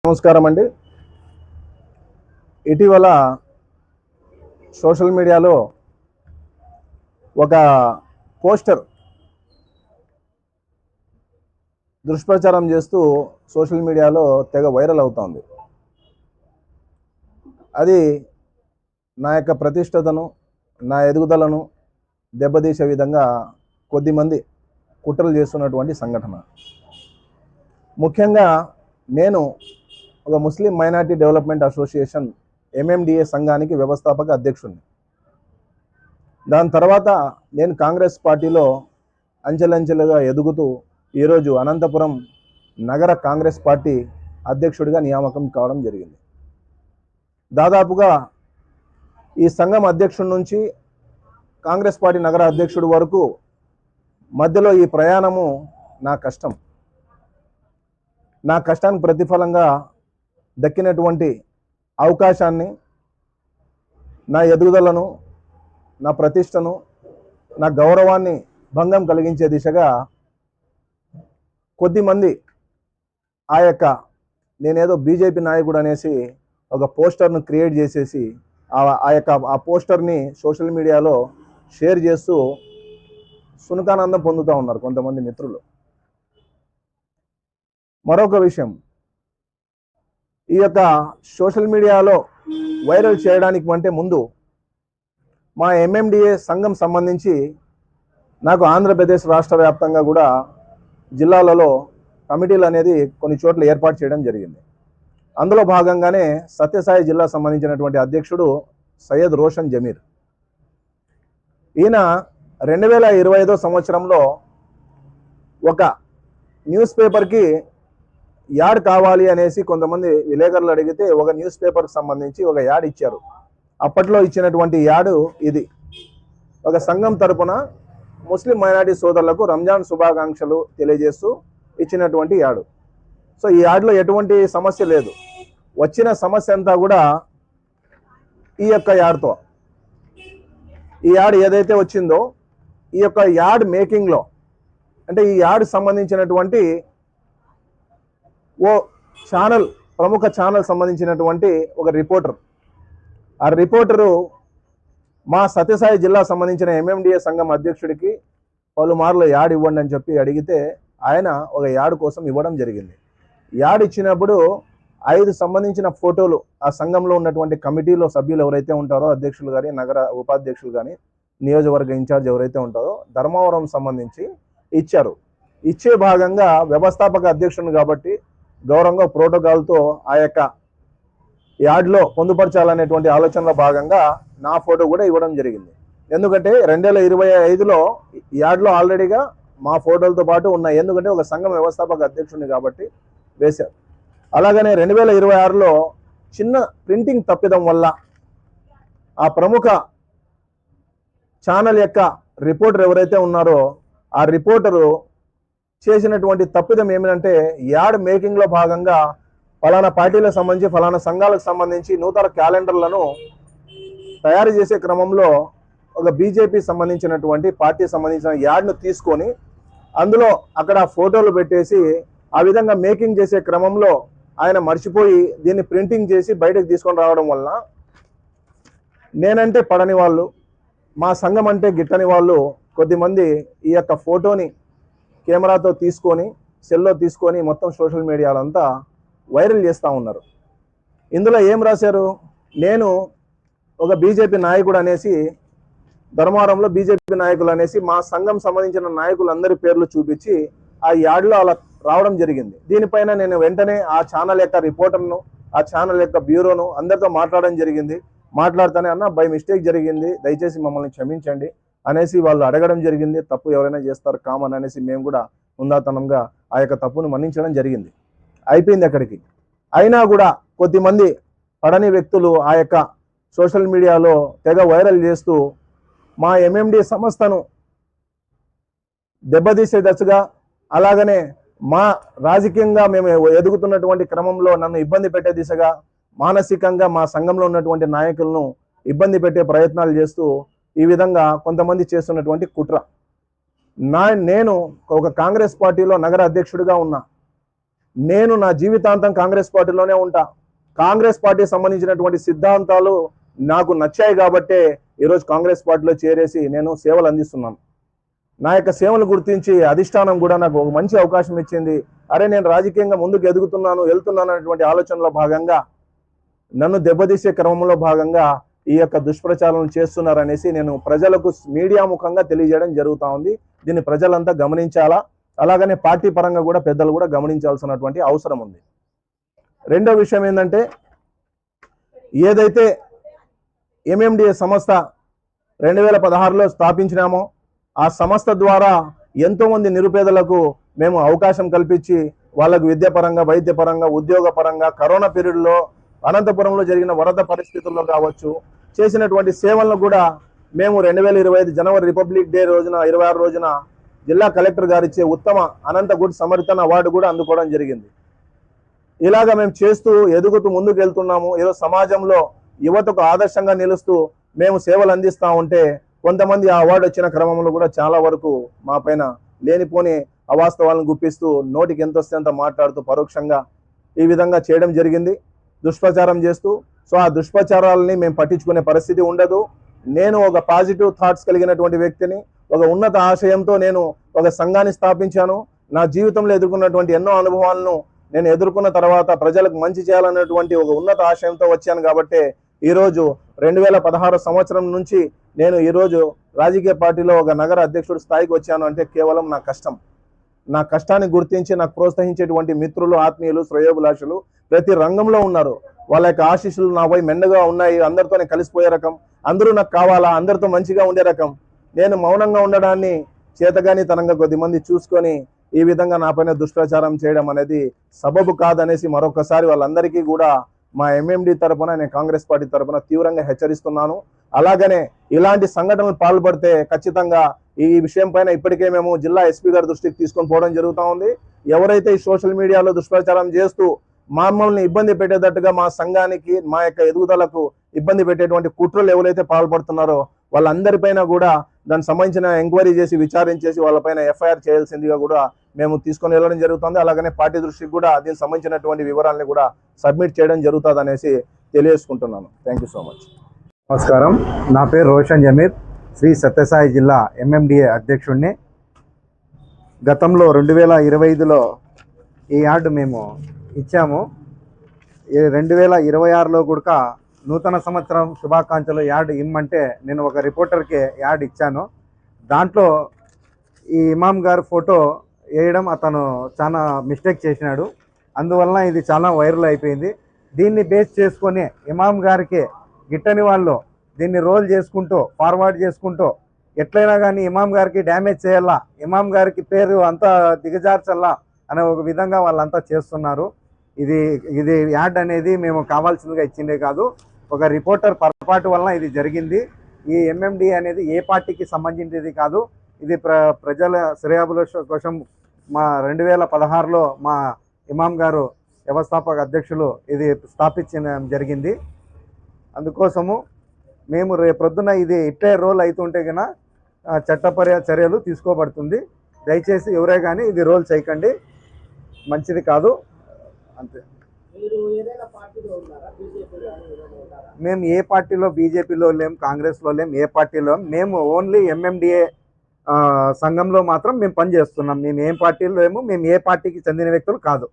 నమస్కారం అండి. ఇటీవల సోషల్ మీడియాలో ఒక పోస్టర్ దుష్ప్రచారం చేస్తూ సోషల్ మీడియాలో తెగ వైరల్ అవుతోంది. అది నా యొక్క ప్రతిష్టతను, నా ఎదుగుదలను దెబ్బతీసే విధంగా కొద్దిమంది కుట్రలు చేస్తున్నటువంటి సంఘటన. ముఖ్యంగా నేను ఒక ముస్లిం మైనారిటీ డెవలప్మెంట్ అసోసియేషన్ MMDA సంఘానికి వ్యవస్థాపక అధ్యక్షుడిని. దాని తర్వాత నేను కాంగ్రెస్ పార్టీలో అంచెలంచెలుగా ఎదుగుతూ ఈరోజు అనంతపురం నగర కాంగ్రెస్ పార్టీ అధ్యక్షుడిగా నియామకం కావడం జరిగింది. దాదాపుగా ఈ సంఘం అధ్యక్షుడి నుంచి కాంగ్రెస్ పార్టీ నగర అధ్యక్షుడి వరకు మధ్యలో ఈ ప్రయాణము నా కష్టం. నా కష్టానికి ప్రతిఫలంగా దక్కినటువంటి అవకాశాన్ని, నా ఎదుగుదలను, నా ప్రతిష్టను, నా గౌరవాన్ని భంగం కలిగించే దిశగా కొద్దిమంది నేనేదో బీజేపీ నాయకుడు అనేసి ఒక పోస్టర్ను క్రియేట్ చేసేసి ఆ పోస్టర్ని సోషల్ మీడియాలో షేర్ చేస్తూ సునకానందం పొందుతూ ఉన్నారు కొంతమంది మిత్రులు. మరొక విషయం, ఈ యొక్క సోషల్ మీడియాలో వైరల్ చేయడానికి అంటే ముందు మా MMDA సంఘం సంబంధించి నాకు ఆంధ్రప్రదేశ్ రాష్ట్ర వ్యాప్తంగా కూడా జిల్లాలలో కమిటీలు అనేది కొన్ని చోట్ల ఏర్పాటు చేయడం జరిగింది. అందులో భాగంగానే సత్యసాయి జిల్లా సంబంధించినటువంటి అధ్యక్షుడు సయ్యద్ రోషన్ జమీర్. ఈయన 2025 సంవత్సరంలో ఒక న్యూస్ పేపర్కి యాడ్ కావాలి అనేసి కొంతమంది విలేకరులు అడిగితే ఒక న్యూస్ పేపర్కి సంబంధించి ఒక యాడ్ ఇచ్చారు. అప్పట్లో ఇచ్చినటువంటి యాడ్ ఇది. ఒక సంఘం తరపున ముస్లిం మైనారిటీ సోదరులకు రంజాన్ శుభాకాంక్షలు తెలియజేస్తూ ఇచ్చినటువంటి యాడ్. సో ఈ యాడ్లో ఎటువంటి సమస్య లేదు. వచ్చిన సమస్య అంతా కూడా ఈ యొక్క యాడ్తో, ఈ యాడ్ ఏదైతే వచ్చిందో ఈ యొక్క యాడ్ మేకింగ్లో, అంటే ఈ యాడ్ సంబంధించినటువంటి ఓ ఛానల్, ప్రముఖ ఛానల్ సంబంధించినటువంటి ఒక రిపోర్టర్, ఆ రిపోర్టరు మా సత్యసాయి జిల్లా సంబంధించిన MMDA సంఘం అధ్యక్షుడికి పలుమార్లు యాడ్ ఇవ్వండి అని చెప్పి అడిగితే ఆయన ఒక యాడ్ కోసం ఇవ్వడం జరిగింది. యాడ్ ఇచ్చినప్పుడు 5 సంబంధించిన ఫోటోలు ఆ సంఘంలో ఉన్నటువంటి కమిటీలో సభ్యులు ఎవరైతే ఉంటారో, అధ్యక్షులు కానీ, నగర ఉపాధ్యక్షులు కానీ, నియోజకవర్గ ఇన్ఛార్జ్ ఎవరైతే ఉంటారో ధర్మవరం సంబంధించి ఇచ్చారు. ఇచ్చే భాగంగా వ్యవస్థాపక అధ్యక్షుడు కాబట్టి గౌరవంగా ప్రోటోకాల్తో ఆ యొక్క యాడ్లో పొందుపరచాలనేటువంటి ఆలోచనలో భాగంగా నా ఫోటో కూడా ఇవ్వడం జరిగింది. ఎందుకంటే 2025లో యాడ్లో ఆల్రెడీగా మా ఫోటోలతో పాటు ఉన్నాయి. ఎందుకంటే ఒక సంఘం వ్యవస్థాపక అధ్యక్షుడిని కాబట్టి వేశారు. అలాగనే 2026లో చిన్న ప్రింటింగ్ తప్పిదం వల్ల ఆ ప్రముఖ ఛానల్ యొక్క రిపోర్టర్ ఎవరైతే ఉన్నారో ఆ రిపోర్టరు చేసినటువంటి తప్పిదం ఏమిటంటే, యాడ్ మేకింగ్లో భాగంగా ఫలానా పార్టీలకు సంబంధించి, ఫలానా సంఘాలకు సంబంధించి నూతన క్యాలెండర్లను తయారు చేసే క్రమంలో ఒక బీజేపీ సంబంధించినటువంటి పార్టీ సంబంధించిన యాడ్ను తీసుకొని అందులో అక్కడ ఫోటోలు పెట్టేసి ఆ విధంగా మేకింగ్ చేసే క్రమంలో ఆయన మర్చిపోయి దీన్ని ప్రింటింగ్ చేసి బయటకు తీసుకొని రావడం వలన నేనంటే పడని వాళ్ళు, మా సంఘం అంటే గిట్టని వాళ్ళు కొద్దిమంది ఈ యొక్క ఫోటోని కెమెరాతో తీసుకొని, సెల్లో తీసుకొని మొత్తం సోషల్ మీడియాలో అంతా వైరల్ చేస్తూ ఉన్నారు. ఇందులో ఏం రాశారు, నేను ఒక బీజేపీ నాయకుడు అనేసి, ధర్మవరంలో బీజేపీ నాయకులు అనేసి మా సంఘం సంబంధించిన నాయకులందరి పేర్లు చూపించి ఆ యాడ్లో అలా రావడం జరిగింది. దీనిపైన నేను వెంటనే ఆ ఛానల్ యొక్క రిపోర్టర్ను, ఆ ఛానల్ యొక్క బ్యూరోను అందరితో మాట్లాడడం జరిగింది. మాట్లాడుతూనే అన్న బై మిస్టేక్ జరిగింది, దయచేసి మమ్మల్ని క్షమించండి అనేసి వాళ్ళు అడగడం జరిగింది. తప్పు ఎవరైనా చేస్తారు కామన్ అనేసి మేము కూడా ఉందాతనంగా ఆ యొక్క తప్పును మన్నించడం జరిగింది. అయిపోయింది అక్కడికి. అయినా కూడా కొద్దిమంది పడని వ్యక్తులు ఆ యొక్క సోషల్ మీడియాలో తెగ వైరల్ చేస్తూ మా MMDA సంస్థను దెబ్బతీసే దశగా, అలాగనే మా రాజకీయంగా మేము ఎదుగుతున్నటువంటి క్రమంలో నన్ను ఇబ్బంది పెట్టే దిశగా, మానసికంగా మా సంఘంలో ఉన్నటువంటి నాయకులను ఇబ్బంది పెట్టే ప్రయత్నాలు చేస్తూ ఈ విధంగా కొంతమంది చేస్తున్నటువంటి కుట్ర. నేను ఒక కాంగ్రెస్ పార్టీలో నగర అధ్యక్షుడిగా ఉన్నా. నేను నా జీవితాంతం కాంగ్రెస్ పార్టీలోనే ఉంటా. కాంగ్రెస్ పార్టీకి సంబంధించినటువంటి సిద్ధాంతాలు నాకు నచ్చాయి కాబట్టే ఈరోజు కాంగ్రెస్ పార్టీలో చేరేసి నేను సేవలు అందిస్తున్నాను. నా యొక్క సేవలు గుర్తించి అధిష్టానం కూడా నాకు ఒక మంచి అవకాశం ఇచ్చింది. అరే, నేను రాజకీయంగా ముందుకు వెళ్తున్నాను అనేటువంటి ఆలోచనలో భాగంగా నన్ను దెబ్బతీసే క్రమంలో భాగంగా ఈ యొక్క దుష్ప్రచారం చేస్తున్నారనేసి నేను ప్రజలకు మీడియా ముఖంగా తెలియజేయడం జరుగుతూ ఉంది. దీన్ని ప్రజలంతా గమనించాలా, అలాగనే పార్టీ పరంగా కూడా పెద్దలు కూడా గమనించాల్సినటువంటి అవసరం ఉంది. రెండో విషయం ఏంటంటే, ఏదైతే ఎంఎండిఏ సంస్థ 2016లో స్థాపించినామో ఆ సంస్థ ద్వారా ఎంతోమంది నిరుపేదలకు మేము అవకాశం కల్పించి వాళ్ళకు విద్యాపరంగా, వైద్యపరంగా, ఉద్యోగపరంగా, కరోనా పీరియడ్లో అనంతపురంలో జరిగిన వరద పరిస్థితుల్లో కావచ్చు చేసినటువంటి సేవలను కూడా మేము 2025 జనవరి రిపబ్లిక్ డే రోజున 26 రోజున జిల్లా కలెక్టర్ గారిచ్చే ఉత్తమ అనంత గుడ్ సమర్థన అవార్డు కూడా అందుకోవడం జరిగింది. ఇలాగ మేము చేస్తూ ఎదుగుతూ ముందుకు వెళ్తున్నాము. ఈరోజు సమాజంలో యువతకు ఆదర్శంగా నిలుస్తూ మేము సేవలు అందిస్తూ ఉంటే కొంతమంది ఆ అవార్డు వచ్చిన క్రమంలో కూడా చాలా వరకు మా పైన లేనిపోని అవాస్తవాలను గుప్పిస్తూ నోటికి ఎంత వస్తే అంత మాట్లాడుతూ పరోక్షంగా ఈ విధంగా చేయడం జరిగింది, దుష్ప్రచారం చేస్తూ. సో ఆ దుష్ప్రచారాలని మేము పట్టించుకునే పరిస్థితి ఉండదు. నేను ఒక పాజిటివ్ థాట్స్ కలిగినటువంటి వ్యక్తిని, ఒక ఉన్నత ఆశయంతో నేను ఒక సంఘాన్ని స్థాపించాను. నా జీవితంలో ఎదుర్కొన్నటువంటి ఎన్నో అనుభవాలను నేను ఎదుర్కొన్న తర్వాత ప్రజలకు మంచి చేయాలనేటువంటి ఒక ఉన్నత ఆశయంతో వచ్చాను. కాబట్టి ఈరోజు 2016 సంవత్సరం నుంచి నేను ఈరోజు రాజకీయ పార్టీలో ఒక నగర అధ్యక్షుడి స్థాయికి వచ్చాను అంటే కేవలం నా కష్టాన్ని గుర్తించి నాకు ప్రోత్సహించేటువంటి మిత్రులు, ఆత్మీయులు, శ్రేయోభిలాషులు ప్రతి రంగంలో ఉన్నారు. వాళ్ళ యొక్క ఆశీస్సులు నాపై మెండుగా ఉన్నాయి. అందరితో నేను కలిసిపోయే రకం, అందరూ నాకు కావాలా, అందరితో మంచిగా ఉండే రకం. నేను మౌనంగా ఉండడాన్ని చేతగాని తనంగా కొద్దిమంది చూసుకొని ఈ విధంగా నాపైన దుష్ప్రచారం చేయడం అనేది సబబు కాదనేసి మరొకసారి వాళ్ళందరికీ కూడా మా ఎంఎండి తరపున, నేను కాంగ్రెస్ పార్టీ తరపున తీవ్రంగా హెచ్చరిస్తున్నాను. అలాగనే ఇలాంటి సంఘటనలు పాల్పడితే ఖచ్చితంగా ఈ విషయం పైన ఇప్పటికే మేము జిల్లా ఎస్పీ గారి దృష్టికి తీసుకొని పోవడం జరుగుతూ ఉంది. ఎవరైతే ఈ సోషల్ మీడియాలో దుష్ప్రచారం చేస్తూ మమ్మల్ని ఇబ్బంది పెట్టేటట్టుగా మా సంఘానికి, మా యొక్క ఎదుగుదలకు ఇబ్బంది పెట్టేటువంటి కుట్రలు ఎవరైతే పాల్పడుతున్నారో వాళ్ళందరిపైన కూడా దానికి సంబంధించిన ఎంక్వైరీ చేసి విచారించేసి వాళ్ళపైన ఎఫ్ఐఆర్ చేయాల్సిందిగా కూడా మేము తీసుకొని వెళ్ళడం జరుగుతుంది. అలాగనే పార్టీ దృష్టికి కూడా దీనికి సంబంధించినటువంటి వివరాలని కూడా సబ్మిట్ చేయడం జరుగుతుంది అనేసి తెలియజేసుకుంటున్నాను. Thank you so much. నమస్కారం, నా పేరు రోషన్ జమీర్, శ్రీ సత్యసాయి జిల్లా ఎంఎండిఏ అధ్యక్షుడిని. గతంలో 2025లో ఈ యార్డు మేము ఇచ్చాము. 2026లో కూడా నూతన సంవత్సరం శుభాకాంక్షలు యాడ్ ఇమ్మంటే నేను ఒక రిపోర్టర్కి యాడ్ ఇచ్చాను. దాంట్లో ఈ ఇమాం గారు ఫోటో వేయడం అతను చాలా మిస్టేక్ చేసినాడు. అందువలన ఇది చాలా వైరల్ అయిపోయింది. దీన్ని బేస్ చేసుకొని ఇమాం గారికి గిట్టని వాళ్ళు దీన్ని రోల్ చేసుకుంటూ, ఫార్వర్డ్ చేసుకుంటూ ఎట్లయినా కానీ ఇమాం గారికి డ్యామేజ్ చేయాలా, ఇమాం గారికి పేరు అంతా దిగజార్చల్లా అనే ఒక విధంగా వాళ్ళంతా చేస్తున్నారు. ఇది యాడ్ అనేది మేము కావాల్సిందిగా ఇచ్చిందే కాదు, ఒక రిపోర్టర్ పొరపాటు వలన ఇది జరిగింది. ఈ ఎంఎండి అనేది ఏ పార్టీకి సంబంధించింది కాదు. ఇది ప్రజల శ్రేయాభిలాష కోసం మా 2016లో మా ఇమాం గారు వ్యవస్థాపక అధ్యక్షులు ఇది స్థాపించడం జరిగింది. అందుకోసము మేము రేపొద్దున ఇది ఇట్టే రోల్ అవుతుంటే కన్నా చట్టపర చర్యలు తీసుకోబడుతుంది. దయచేసి ఎవరే కానీ ఇది రోల్ చేయకండి, మంచిది కాదు. అంతే. మేము ఏ పార్టీలో, బీజేపీలో లేం, కాంగ్రెస్లో లేం, ఏ పార్టీలో మేము ఓన్లీ ఎంఎండిఏ సంఘంలో మాత్రం మేము పనిచేస్తున్నాం. మేము ఏం పార్టీలో లేము, మేము ఏ పార్టీకి చెందిన వ్యక్తులు కాదు.